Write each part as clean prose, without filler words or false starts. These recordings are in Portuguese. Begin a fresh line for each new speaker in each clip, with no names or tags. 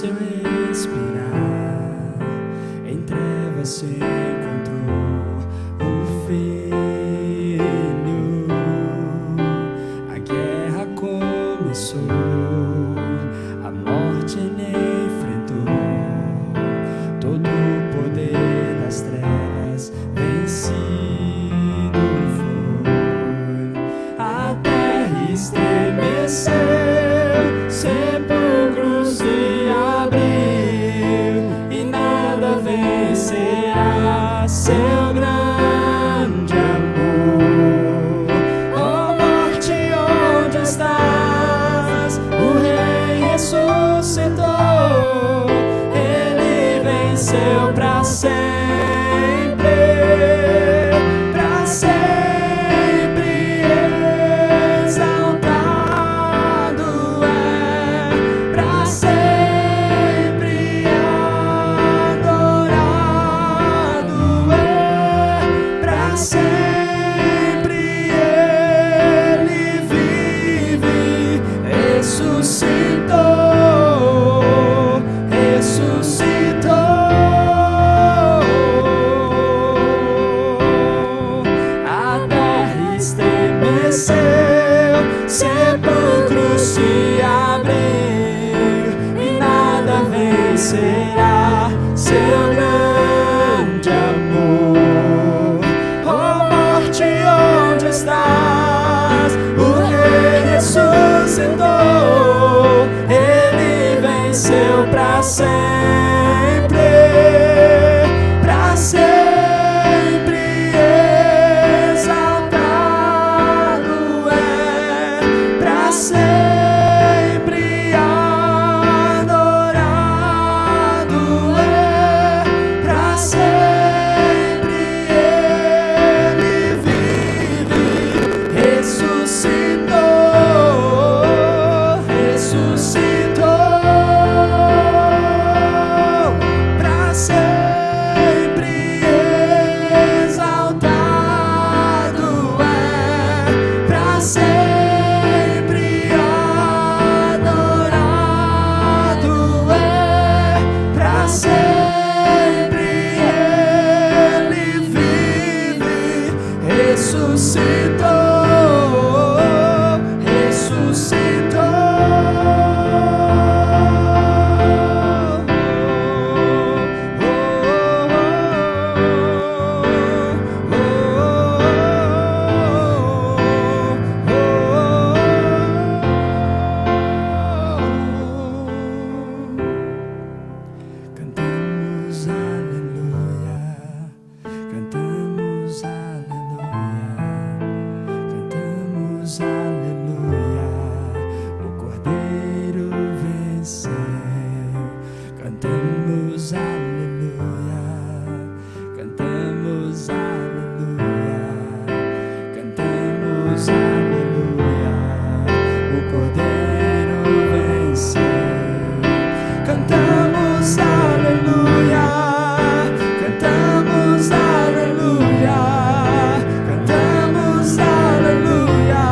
seu respirar, em trevas se encontrou o Filho. A guerra começou, a morte ele enfrentou, todo o poder das trevas vencido foi. A terra estremeceu, sepulcros se abriu, e nada vencerá seu grande amor. Oh morte, onde estás? O Rei ressuscitou, ele venceu pra sempre, pra sempre exaltado é, pra sempre adorado é, pra sempre ele vive, ressuscitou, ressuscitou. A terra estremeceu, sepulcros se abriu, e nada vencerá seu grande amor. Oh morte, onde estás? O Rei ressuscitou, ele venceu pra sempre, pra sempre exaltado é, pra sempre adorado é, pra sempre ele vive, ressuscitou, ressuscitou, pra sempre exaltado é, pra sempre adorado é, pra sempre ele vive, ressuscitou, ressuscitou. Cantamos aleluia, cantamos aleluia, cantamos aleluia, o Cordeiro venceu. Cantamos aleluia, cantamos aleluia, cantamos aleluia, o Cordeiro venceu. Cantamos aleluia, cantamos aleluia, cantamos aleluia,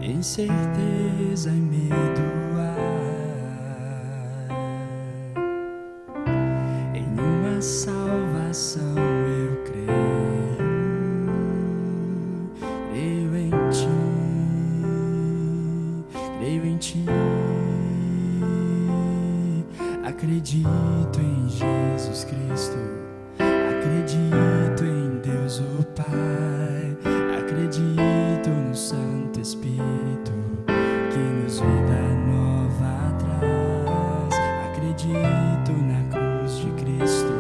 incerteza e medo há, em uma salvação eu creio, creio em ti, acredito em Jesus Cristo, acredito em Deus o Pai, acredito no Santo Espírito que nos vida nova traz, acredito na cruz de Cristo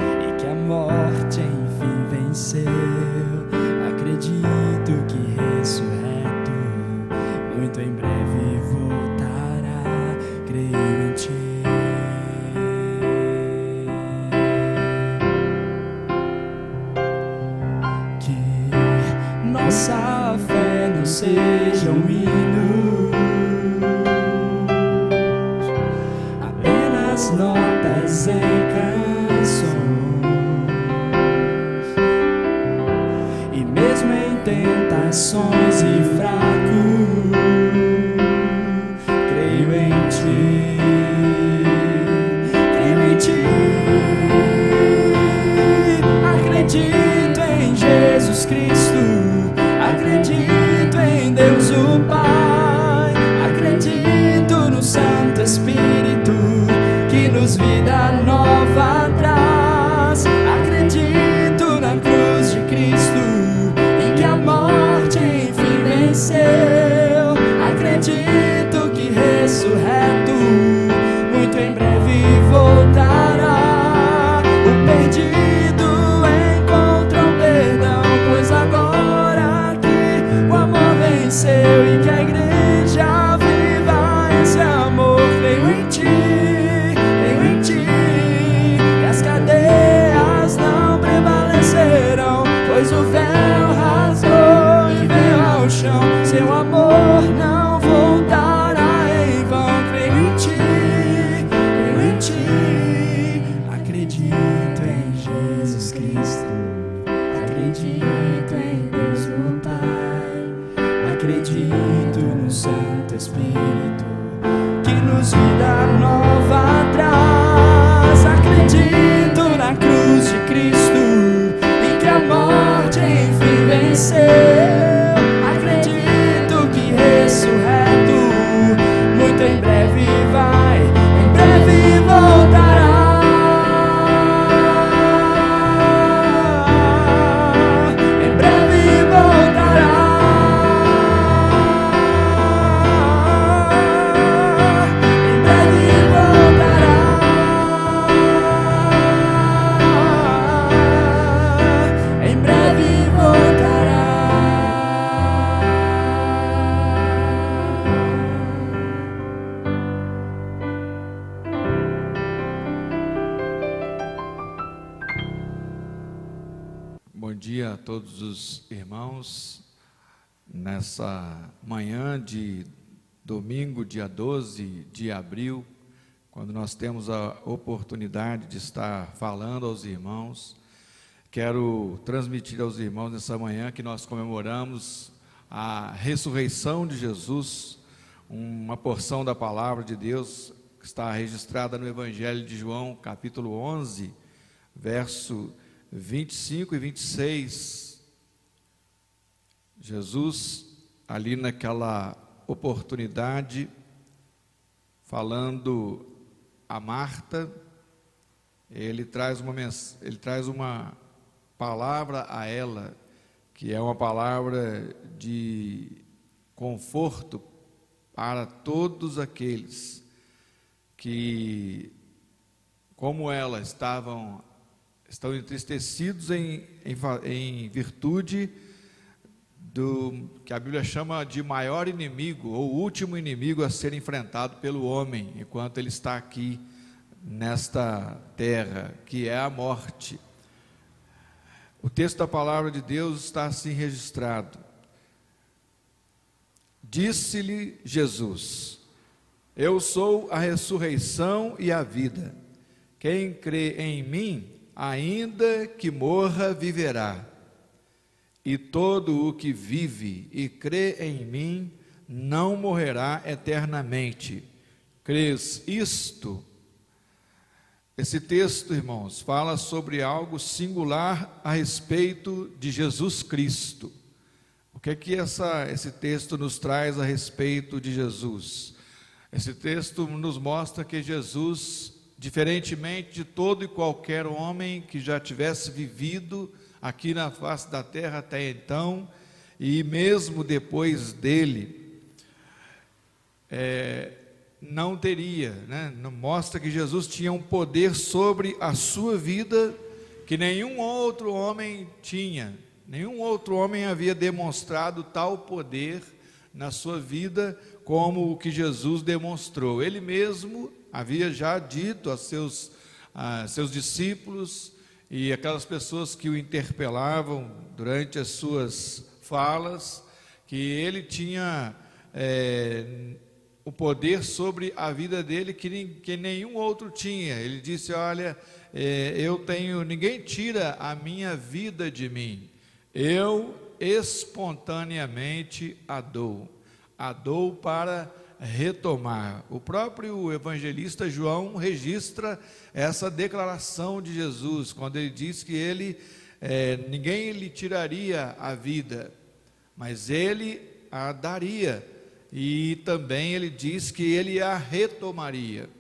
e que a morte enfim venceu, acredito que ressurreto muito em breve voltará, creio em ti. Nossa fé não seja um hino, apenas notas em canções, e mesmo em tentações e fraco, creio em ti, acredito em Jesus Cristo, acredito em Deus o Pai, acredito no Santo Espírito que nos vida nova traz, acredito na cruz de Cristo em que a morte enfim venceu, acredito que ressurreto muito em breve voltará, o perdido encontra o perdão, pois agora o amor venceu e que a igreja viva esse amor. Creio em ti, e as cadeias não prevalecerão, pois o véu rasgou e veio ao chão, seu amor não voltará em vão. Creio em ti, acredito em Jesus Cristo, acredito em Deus o Pai, acredito no Santo Espírito que nos vida nova traz, acredito na cruz de Cristo em que a morte enfim venceu, acredito que ressurreto muito em breve voltará.
Bom dia a todos os irmãos, nessa manhã de domingo, dia 12 de abril, quando nós temos a oportunidade de estar falando aos irmãos, quero transmitir aos irmãos nessa manhã que nós comemoramos a ressurreição de Jesus, uma porção da palavra de Deus que está registrada no Evangelho de João, capítulo 11, verso 25 e 26, Jesus, ali naquela oportunidade, falando a Marta, ele traz uma palavra a ela, que é uma palavra de conforto para todos aqueles que, como ela, estão entristecidos em virtude do que a Bíblia chama de maior inimigo, ou último inimigo a ser enfrentado pelo homem, enquanto ele está aqui nesta terra, que é a morte. O texto da palavra de Deus está assim registrado. Disse-lhe Jesus: eu sou a ressurreição e a vida. Quem crê em mim, ainda que morra, viverá. e todo o que vive e crê em mim não morrerá eternamente. Crês isto? Esse texto, irmãos, fala sobre algo singular a respeito de Jesus Cristo. O que é que esse texto nos traz a respeito de Jesus? Esse texto nos mostra que Jesus, diferentemente de todo e qualquer homem que já tivesse vivido aqui na face da terra até então, e mesmo depois dele, não teria, mostra que Jesus tinha um poder sobre a sua vida que nenhum outro homem tinha. Nenhum outro homem havia demonstrado tal poder na sua vida como o que Jesus demonstrou. Ele mesmo havia já dito a seus discípulos e aquelas pessoas que o interpelavam durante as suas falas, que ele tinha o poder sobre a vida dele que nenhum outro tinha. Ele disse: olha, ninguém tira a minha vida de mim, eu espontaneamente a dou para retomar. O próprio evangelista João registra essa declaração de Jesus, quando ele diz que ninguém lhe tiraria a vida, mas ele a daria, e também ele diz que ele a retomaria.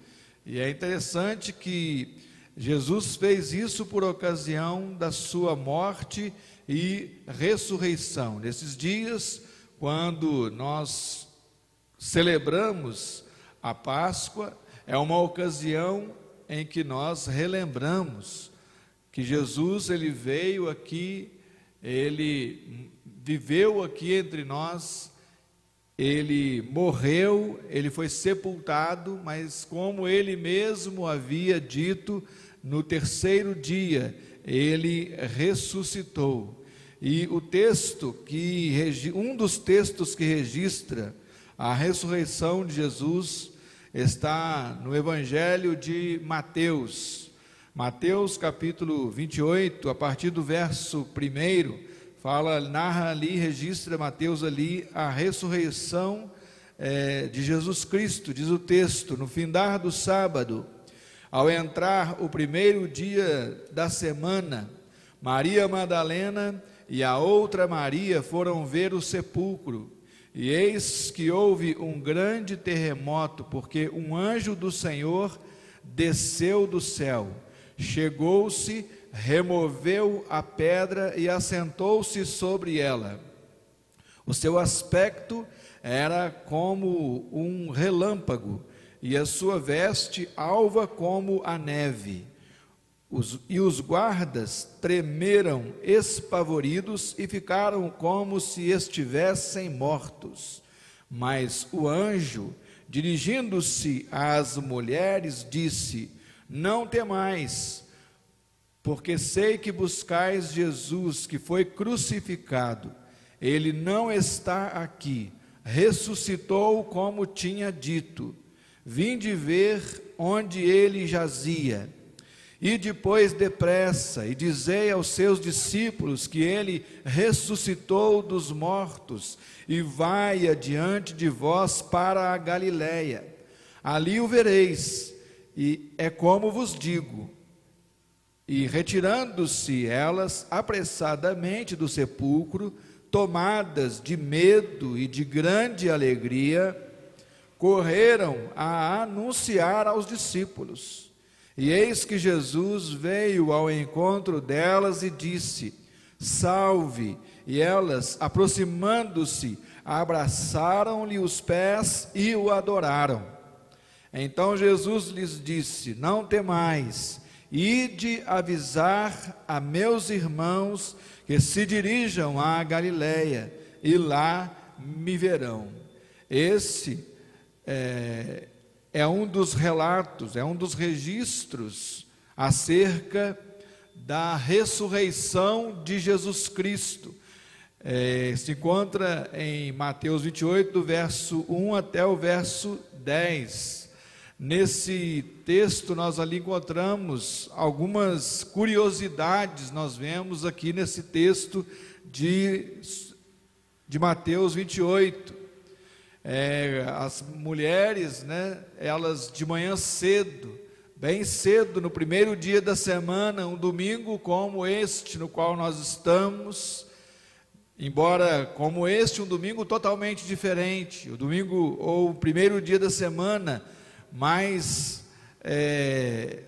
E é interessante que Jesus fez isso por ocasião da sua morte e ressurreição. Nesses dias, quando nós celebramos a Páscoa, é uma ocasião em que nós relembramos que Jesus, ele veio aqui, ele viveu aqui entre nós, ele morreu, ele foi sepultado, mas como ele mesmo havia dito, no terceiro dia ele ressuscitou. E um dos textos que registra a ressurreição de Jesus está no Evangelho de Mateus. Mateus capítulo 28, a partir do verso 1, narra ali, registra Mateus ali a ressurreição de Jesus Cristo. Diz o texto: no findar do sábado, ao entrar o primeiro dia da semana, Maria Madalena e a outra Maria foram ver o sepulcro, e eis que houve um grande terremoto, porque um anjo do Senhor desceu do céu, chegou-se, removeu a pedra e assentou-se sobre ela. O seu aspecto era como um relâmpago, e a sua veste alva como a neve. Os guardas tremeram espavoridos e ficaram como se estivessem mortos. Mas o anjo, dirigindo-se às mulheres, disse: não temais, porque sei que buscais Jesus, que foi crucificado. Ele não está aqui, ressuscitou como tinha dito. Vinde ver onde ele jazia. E depois depressa, e dizei aos seus discípulos que ele ressuscitou dos mortos, e vai adiante de vós para a Galiléia. Ali o vereis, e é como vos digo. E retirando-se elas apressadamente do sepulcro, tomadas de medo e de grande alegria, correram a anunciar aos discípulos. E eis que Jesus veio ao encontro delas e disse: salve! E elas, aproximando-se, abraçaram-lhe os pés e o adoraram. Então Jesus lhes disse: não temais, ide avisar a meus irmãos que se dirijam à Galiléia, e lá me verão. Esse é um dos relatos, é um dos registros acerca da ressurreição de Jesus Cristo. Se encontra em Mateus 28, do verso 1 até o verso 10. Nesse texto nós ali encontramos algumas curiosidades, nós vemos aqui nesse texto de Mateus 28. As mulheres, né, elas de manhã cedo, bem cedo, no primeiro dia da semana, um domingo como este no qual nós estamos, embora como este, um domingo totalmente diferente, o domingo ou o primeiro dia da semana mais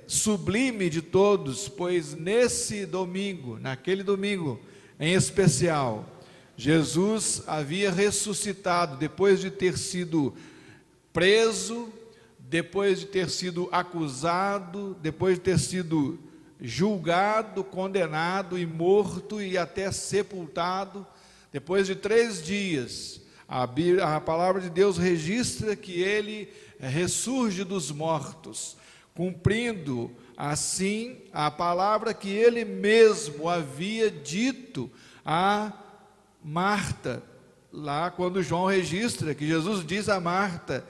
sublime de todos, pois nesse domingo, naquele domingo em especial, Jesus havia ressuscitado depois de ter sido preso, depois de ter sido acusado, depois de ter sido julgado, condenado e morto e até sepultado. Depois de 3 dias, a palavra de Deus registra que ele ressurge dos mortos, cumprindo assim a palavra que ele mesmo havia dito a Marta, lá quando João registra que Jesus diz a Marta: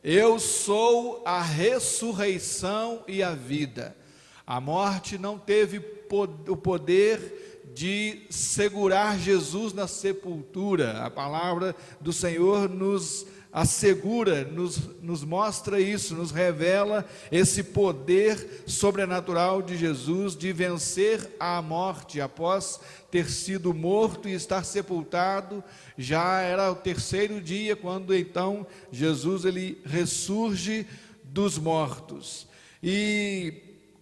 eu sou a ressurreição e a vida. A morte não teve o poder de segurar Jesus na sepultura. A palavra do Senhor nos assegura, nos mostra isso, nos revela esse poder sobrenatural de Jesus de vencer a morte após ter sido morto e estar sepultado. Já era o 3º dia quando então Jesus ele ressurge dos mortos. E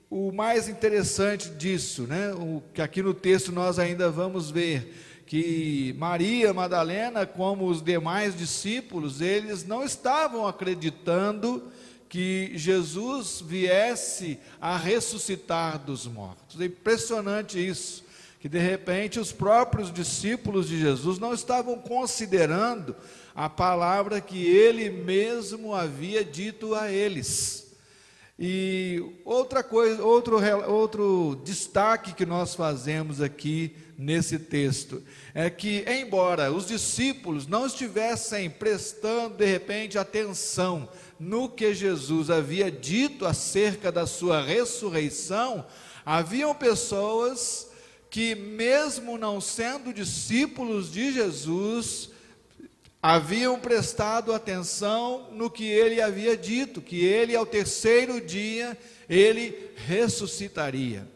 o mais interessante disso, né, o que aqui no texto nós ainda vamos ver, que Maria Madalena, como os demais discípulos, eles não estavam acreditando que Jesus viesse a ressuscitar dos mortos. É impressionante isso, que de repente os próprios discípulos de Jesus não estavam considerando a palavra que ele mesmo havia dito a eles. E outra coisa, outro destaque que nós fazemos aqui nesse texto é que, embora os discípulos não estivessem prestando de repente atenção no que Jesus havia dito acerca da sua ressurreição, haviam pessoas que, mesmo não sendo discípulos de Jesus, haviam prestado atenção no que ele havia dito, que ele ao 3º dia, ele ressuscitaria.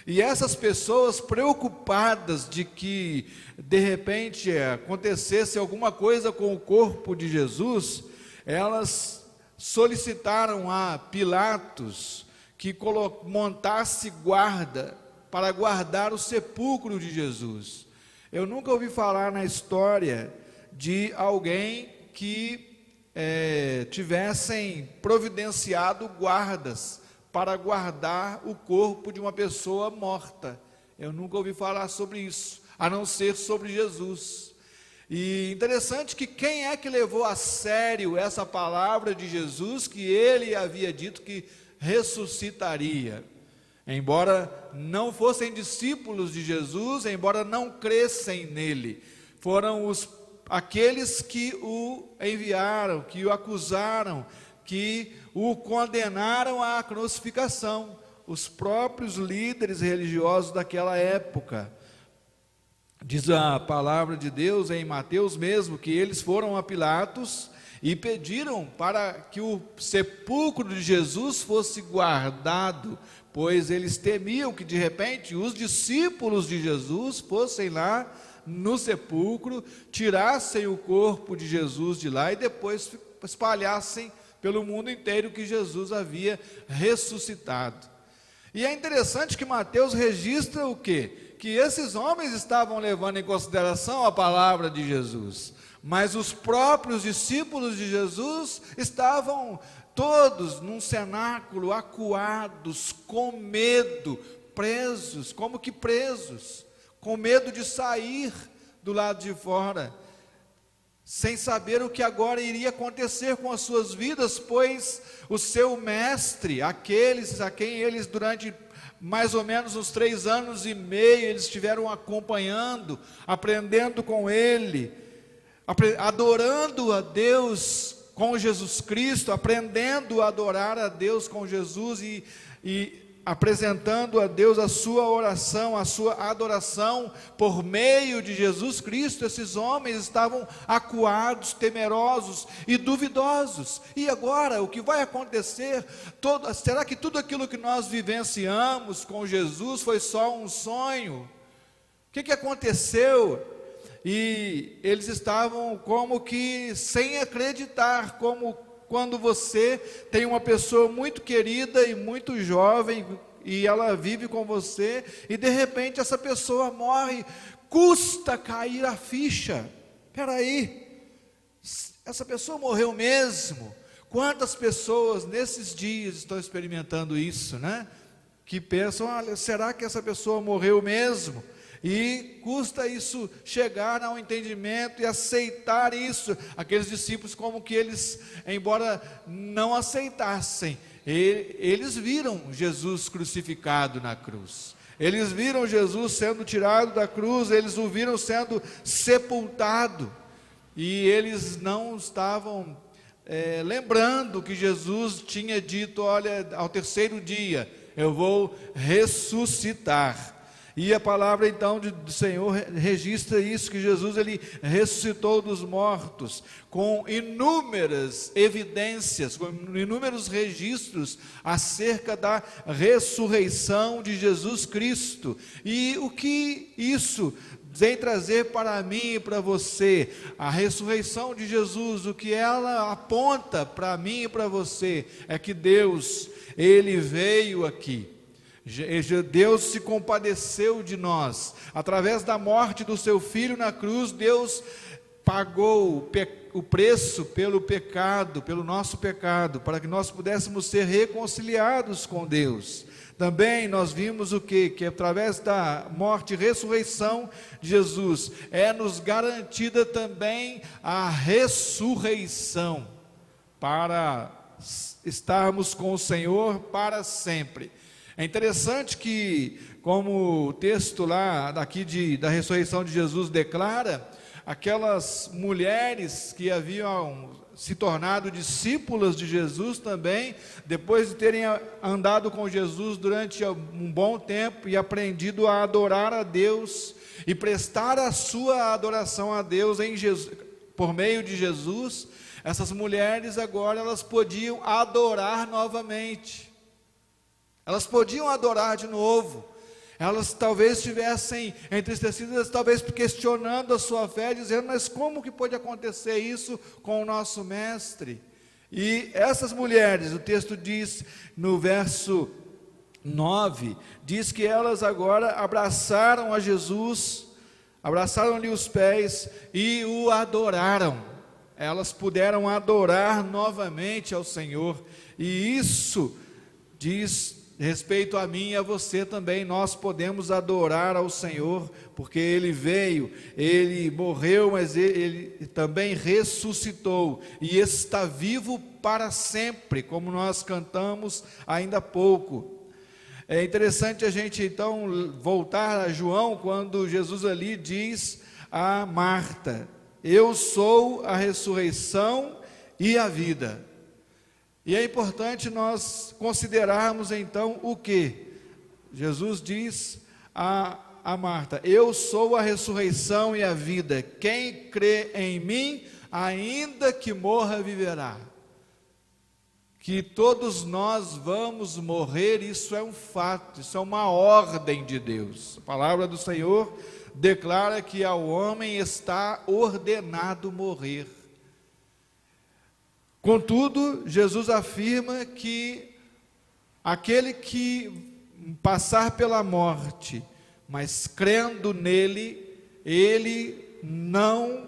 E essas pessoas preocupadas de que de repente acontecesse alguma coisa com o corpo de Jesus, elas solicitaram a Pilatos que montasse guarda para guardar o sepulcro de Jesus. Eu nunca ouvi falar na história de alguém que tivessem providenciado guardas para guardar o corpo de uma pessoa morta. Eu nunca ouvi falar sobre isso, a não ser sobre Jesus. E interessante que quem é que levou a sério essa palavra de Jesus, que ele havia dito que ressuscitaria? Embora não fossem discípulos de Jesus, embora não crescem nele, foram aqueles que o enviaram, que o acusaram, que o condenaram à crucificação, os próprios líderes religiosos daquela época. Diz a palavra de Deus em Mateus mesmo, que eles foram a Pilatos e pediram para que o sepulcro de Jesus fosse guardado, pois eles temiam que de repente os discípulos de Jesus fossem lá no sepulcro, tirassem o corpo de Jesus de lá e depois espalhassem pelo mundo inteiro que Jesus havia ressuscitado. E é interessante que Mateus registra o quê? Que esses homens estavam levando em consideração a palavra de Jesus, mas os próprios discípulos de Jesus estavam todos num cenáculo, acuados, com medo, presos, como que presos, com medo de sair do lado de fora, sem saber o que agora iria acontecer com as suas vidas, pois o seu mestre, aqueles a quem eles durante mais ou menos uns 3 anos e meio, eles estiveram acompanhando, aprendendo com ele, adorando a Deus com Jesus Cristo, aprendendo a adorar a Deus com Jesus e apresentando a Deus a sua oração, a sua adoração por meio de Jesus Cristo, esses homens estavam acuados, temerosos e duvidosos. E agora, o que vai acontecer? Será que tudo aquilo que nós vivenciamos com Jesus foi só um sonho? O que aconteceu? E eles estavam como que sem acreditar, como quando você tem uma pessoa muito querida e muito jovem, e ela vive com você, e de repente essa pessoa morre, custa cair a ficha. Espera aí, essa pessoa morreu mesmo? Quantas pessoas nesses dias estão experimentando isso, né? Que pensam, olha, será que essa pessoa morreu mesmo? E custa isso chegar ao entendimento e aceitar isso. Aqueles discípulos, como que eles, embora não aceitassem, eles viram Jesus crucificado na cruz. Eles viram Jesus sendo tirado da cruz, eles o viram sendo sepultado. E eles não estavam lembrando que Jesus tinha dito, olha, ao terceiro dia, eu vou ressuscitar. E a palavra então do Senhor registra isso, que Jesus ele ressuscitou dos mortos, com inúmeras evidências, com inúmeros registros acerca da ressurreição de Jesus Cristo. E o que isso vem trazer para mim e para você? A ressurreição de Jesus, o que ela aponta para mim e para você, é que Deus, Ele veio aqui. Deus se compadeceu de nós, através da morte do seu Filho na cruz. Deus pagou o preço pelo pecado, pelo nosso pecado, para que nós pudéssemos ser reconciliados com Deus. Também nós vimos o quê? Que através da morte e ressurreição de Jesus, nos garantida também a ressurreição, para estarmos com o Senhor para sempre. É interessante que, como o texto lá da ressurreição de Jesus declara, aquelas mulheres que haviam se tornado discípulas de Jesus também, depois de terem andado com Jesus durante um bom tempo e aprendido a adorar a Deus e prestar a sua adoração a Deus em Jesus, por meio de Jesus, essas mulheres agora elas podiam adorar novamente. Elas podiam adorar de novo. Elas talvez estivessem entristecidas, talvez questionando a sua fé, dizendo, mas como que pode acontecer isso com o nosso mestre? E essas mulheres, o texto diz no verso 9, diz que elas agora abraçaram a Jesus, abraçaram-lhe os pés e o adoraram. Elas puderam adorar novamente ao Senhor. E isso diz respeito a mim e a você também. Nós podemos adorar ao Senhor, porque Ele veio, Ele morreu, mas Ele também ressuscitou, e está vivo para sempre, como nós cantamos ainda há pouco. É interessante a gente então voltar a João, quando Jesus ali diz a Marta, eu sou a ressurreição e a vida. E é importante nós considerarmos então o que? Jesus diz a Marta, eu sou a ressurreição e a vida, quem crê em mim, ainda que morra, viverá. Que todos nós vamos morrer, isso é um fato, isso é uma ordem de Deus. A palavra do Senhor declara que ao homem está ordenado morrer. Contudo, Jesus afirma que aquele que passar pela morte, mas crendo nele, ele não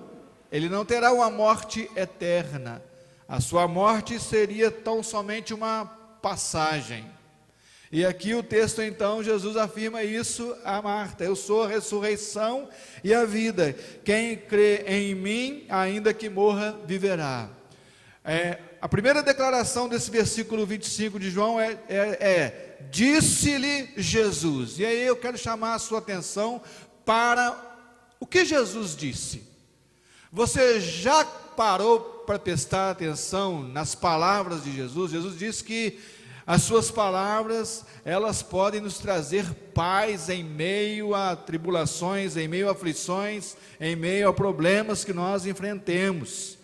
terá uma morte eterna. A sua morte seria tão somente uma passagem. E aqui o texto então, Jesus afirma isso a Marta, eu sou a ressurreição e a vida, quem crê em mim, ainda que morra, viverá. A primeira declaração desse versículo 25 de João disse-lhe Jesus. E aí eu quero chamar a sua atenção para o que Jesus disse. Você já parou para prestar atenção nas palavras de Jesus? Jesus disse que As suas palavras, elas podem nos trazer paz em meio a tribulações, em meio a aflições, em meio a problemas que nós enfrentemos.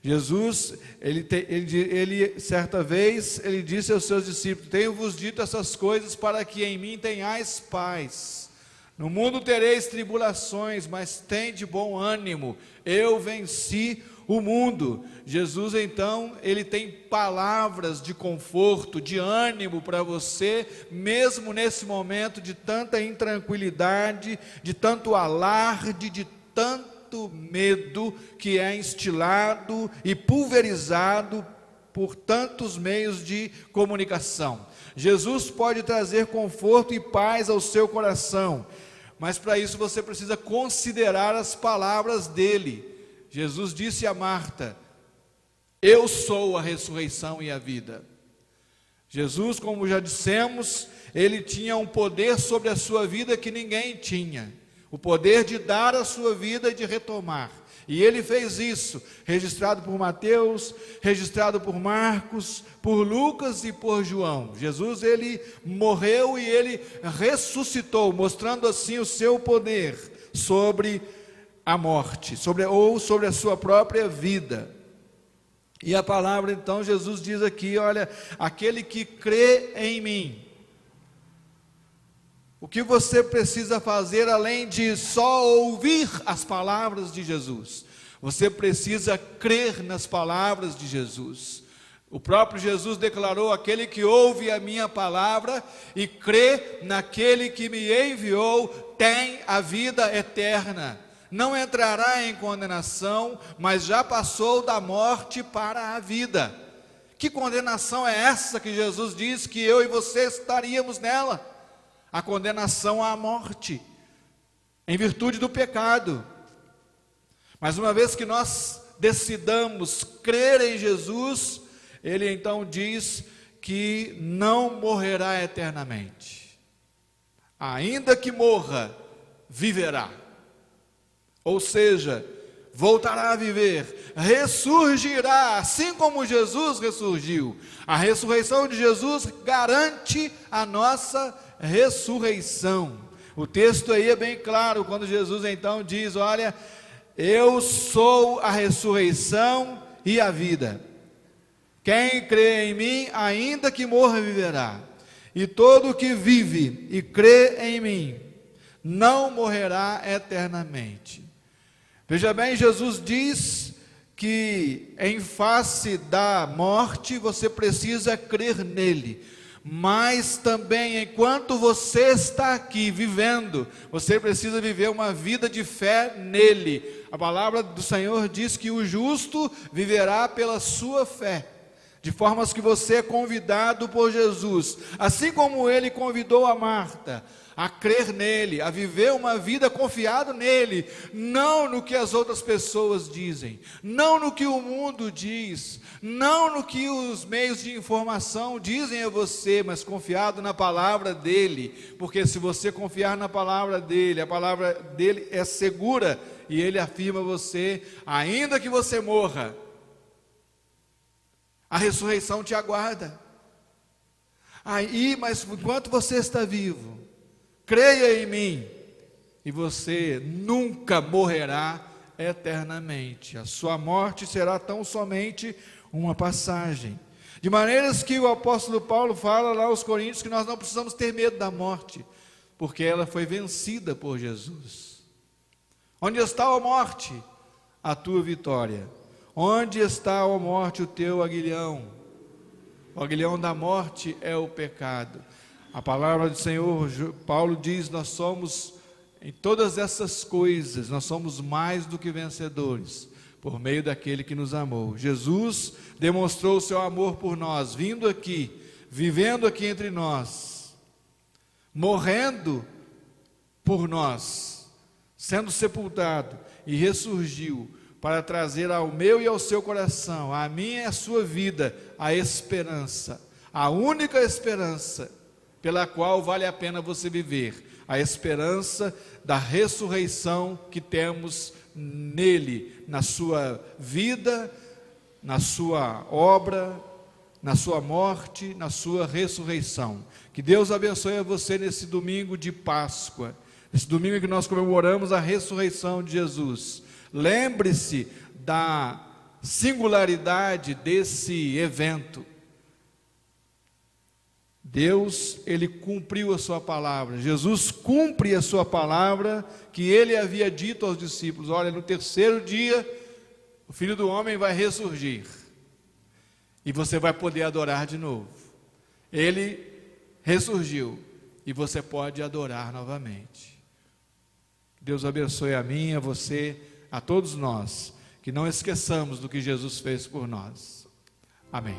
Jesus, ele certa vez, ele disse aos seus discípulos: tenho-vos dito essas coisas para que em mim tenhais paz. No mundo tereis tribulações, mas tende bom ânimo, eu venci o mundo. Jesus, então, ele tem palavras de conforto, de ânimo para você, mesmo nesse momento de tanta intranquilidade, de tanto alarde, de tanto medo que é instilado e pulverizado por tantos meios de comunicação. Jesus pode trazer conforto e paz ao seu coração, mas para isso você precisa considerar as palavras dele. Jesus disse a Marta: eu sou a ressurreição e a vida. Jesus, como já dissemos, ele tinha um poder sobre a sua vida que ninguém tinha, o poder de dar a sua vida e de retomar. E ele fez isso, registrado por Mateus, registrado por Marcos, por Lucas e por João. Jesus, ele morreu e ele ressuscitou, mostrando assim o seu poder sobre a morte, sobre a sua própria vida. E a palavra, então, Jesus diz aqui, olha, aquele que crê em mim. O que você precisa fazer, além de só ouvir as palavras de Jesus? Você precisa crer nas palavras de Jesus. O próprio Jesus declarou: aquele que ouve a minha palavra e crê naquele que me enviou, tem a vida eterna. Não entrará em condenação, mas já passou da morte para a vida. Que condenação é essa que Jesus diz que eu e você estaríamos nela? A condenação à morte, em virtude do pecado. Mas uma vez que nós decidamos crer em Jesus, ele então diz que não morrerá eternamente. Ainda que morra, viverá. Ou seja, voltará a viver, ressurgirá, assim como Jesus ressurgiu. A ressurreição de Jesus garante a nossa ressurreição. O texto aí é bem claro, quando Jesus então diz: olha, eu sou a ressurreição e a vida. Quem crê em mim, ainda que morra, viverá. E todo que vive e crê em mim, não morrerá eternamente. Veja bem, Jesus diz que em face da morte você precisa crer nele, mas também enquanto você está aqui vivendo, você precisa viver uma vida de fé nele. A palavra do Senhor diz que o justo viverá pela sua fé, de formas que você é convidado por Jesus, assim como ele convidou a Marta a crer nele, a viver uma vida confiado nele, não no que as outras pessoas dizem, não no que o mundo diz, não no que os meios de informação dizem a você, mas confiado na palavra dele, porque se você confiar na palavra dele, a palavra dele é segura, e ele afirma a você: ainda que você morra, a ressurreição te aguarda. Aí, mas enquanto você está vivo, creia em mim, e você nunca morrerá eternamente. A sua morte será tão somente uma passagem. De maneiras que o apóstolo Paulo fala lá aos Coríntios que nós não precisamos ter medo da morte, porque ela foi vencida por Jesus. Onde está a morte? A tua vitória. Onde está, ó morte, o teu aguilhão? O aguilhão da morte é o pecado. A palavra do Senhor, Paulo diz: nós somos, em todas essas coisas, nós somos mais do que vencedores, por meio daquele que nos amou. Jesus demonstrou o seu amor por nós, vindo aqui, vivendo aqui entre nós, morrendo por nós, sendo sepultado e ressurgiu, para trazer ao meu e ao seu coração, a minha e a sua vida, a esperança, a única esperança pela qual vale a pena você viver, a esperança da ressurreição que temos nele, na sua vida, na sua obra, na sua morte, na sua ressurreição. Que Deus abençoe a você nesse domingo de Páscoa, esse domingo em que nós comemoramos a ressurreição de Jesus. Lembre-se da singularidade desse evento. Deus, Ele cumpriu a sua palavra. Jesus cumpre a sua palavra que Ele havia dito aos discípulos: olha, no terceiro dia, o Filho do Homem vai ressurgir. E você vai poder adorar de novo. Ele ressurgiu e você pode adorar novamente. Deus abençoe a mim, a você, a todos nós, que não esqueçamos do que Jesus fez por nós. Amém.